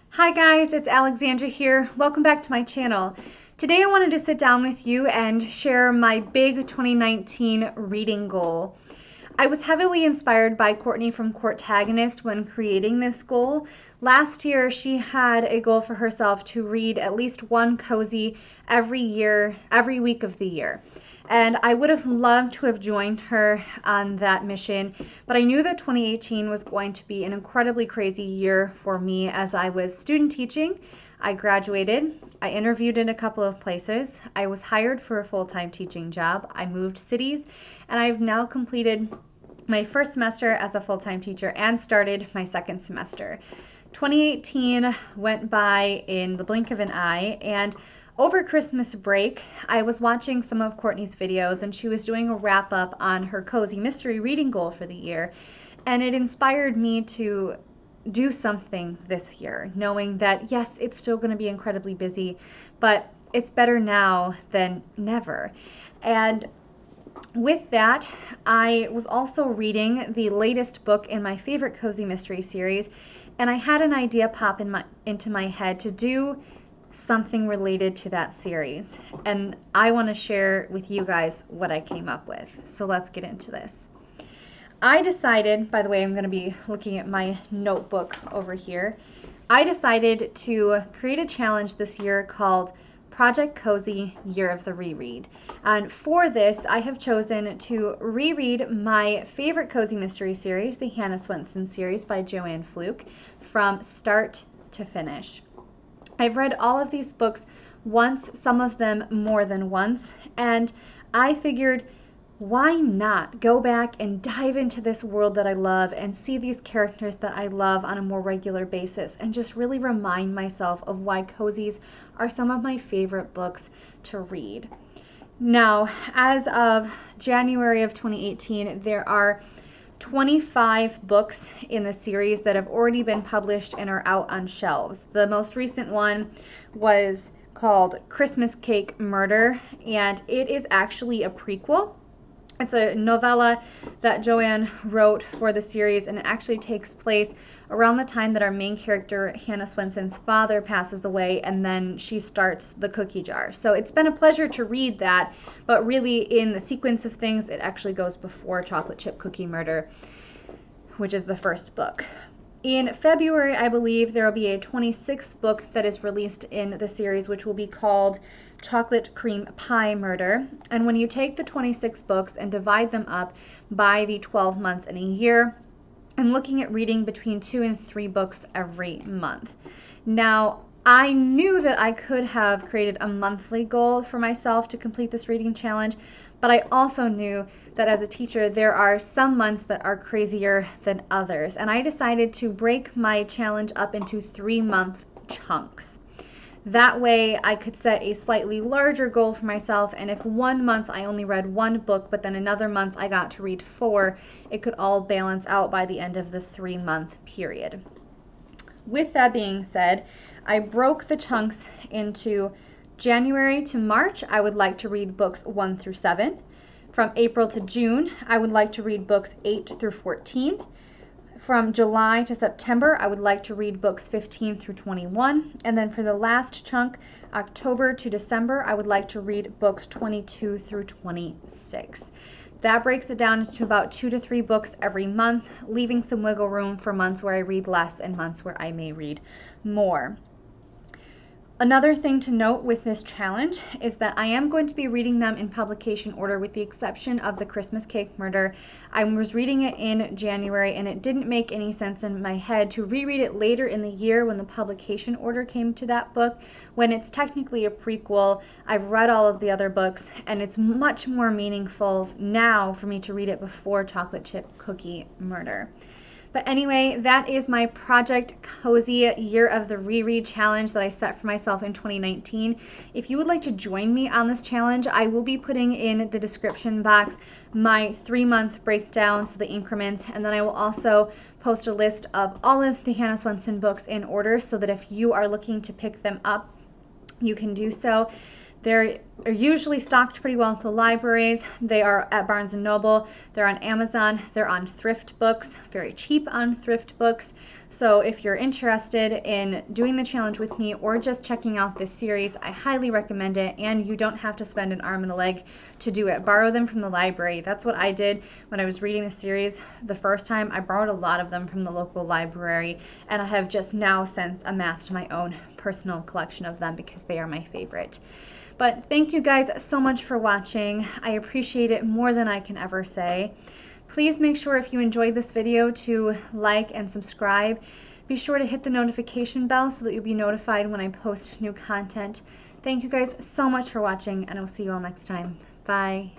Hi guys, it's Alexandra here. Welcome back to my channel. Today I wanted to sit down with you and share my big 2019 reading goal. I was heavily inspired by Courtney from Courtagonist when creating this goal. Last year she had a goal for herself to read at least one cozy every year, every week of the year. And I would have loved to have joined her on that mission, but I knew that 2018 was going to be an incredibly crazy year for me as I was student teaching. I graduated, I interviewed in a couple of places, I was hired for a full-time teaching job, I moved cities, and I've now completed my first semester as a full-time teacher and started my second semester. 2018 went by in the blink of an eye, and over Christmas break, I was watching some of Courtney's videos and she was doing a wrap up on her cozy mystery reading goal for the year. And it inspired me to do something this year, knowing that yes, it's still going to be incredibly busy, but it's better now than never. And with that, I was also reading the latest book in my favorite cozy mystery series, and I had an idea pop into my head to do something related to that series, and I want to share with you guys what I came up with. So let's get into this. I decided, by the way, I'm going to be looking at my notebook over here. I decided to create a challenge this year called Project Cozy Year of the Reread. And for this, I have chosen to reread my favorite cozy mystery series, the Hannah Swenson series by Joanne Fluke, from start to finish. I've read all of these books once, some of them more than once, and I figured, why not go back and dive into this world that I love and see these characters that I love on a more regular basis and just really remind myself of why cozies are some of my favorite books to read. Now, as of January of 2018, there are 25 books in the series that have already been published and are out on shelves. The most recent one was called Christmas Cake Murder, and it is actually a prequel. It's a novella that Joanne wrote for the series, and it actually takes place around the time that our main character, Hannah Swenson's father, passes away, and then she starts the cookie jar. So it's been a pleasure to read that, but really in the sequence of things, it actually goes before Chocolate Chip Cookie Murder, which is the first book. In February, I believe, there will be a 26th book that is released in the series, which will be called Chocolate Cream Pie Murder. And when you take the 26 books and divide them up by the 12 months in a year, I'm looking at reading between 2 and 3 books every month. Now, I knew that I could have created a monthly goal for myself to complete this reading challenge, but I also knew that as a teacher, there are some months that are crazier than others. And I decided to break my challenge up into 3-month chunks. That way I could set a slightly larger goal for myself, and if one month I only read 1 book, but then another month I got to read 4, it could all balance out by the end of the 3-month period. With that being said, I broke the chunks into January to March, I would like to read books 1 through 7. From April to June, I would like to read books 8 through 14. From July to September, I would like to read books 15 through 21. And then for the last chunk, October to December, I would like to read books 22 through 26. That breaks it down to about 2 to 3 books every month, leaving some wiggle room for months where I read less and months where I may read more. Another thing to note with this challenge is that I am going to be reading them in publication order with the exception of the Christmas Cake Murder. I was reading it in January and it didn't make any sense in my head to reread it later in the year when the publication order came to that book, when it's technically a prequel. I've read all of the other books and it's much more meaningful now for me to read it before Chocolate Chip Cookie Murder. But anyway, that is my Project Cozy Year of the Reread challenge that I set for myself in 2019. If you would like to join me on this challenge, I will be putting in the description box my 3-month breakdown, so the increments, and then I will also post a list of all of the Hannah Swenson books in order so that if you are looking to pick them up, you can do so. There are usually stocked pretty well at the libraries. They are at Barnes & Noble. They're on Amazon. They're on Thrift Books, very cheap on Thrift Books. So if you're interested in doing the challenge with me or just checking out this series, I highly recommend it, and you don't have to spend an arm and a leg to do it. Borrow them from the library. That's what I did when I was reading the series the first time. I borrowed a lot of them from the local library, and I have just now since amassed my own personal collection of them because they are my favorite. But thank you guys so much for watching. I appreciate it more than I can ever say. Please make sure if you enjoyed this video to like and subscribe. Be sure to hit the notification bell so that you'll be notified when I post new content. Thank you guys so much for watching, and I'll see you all next time. Bye.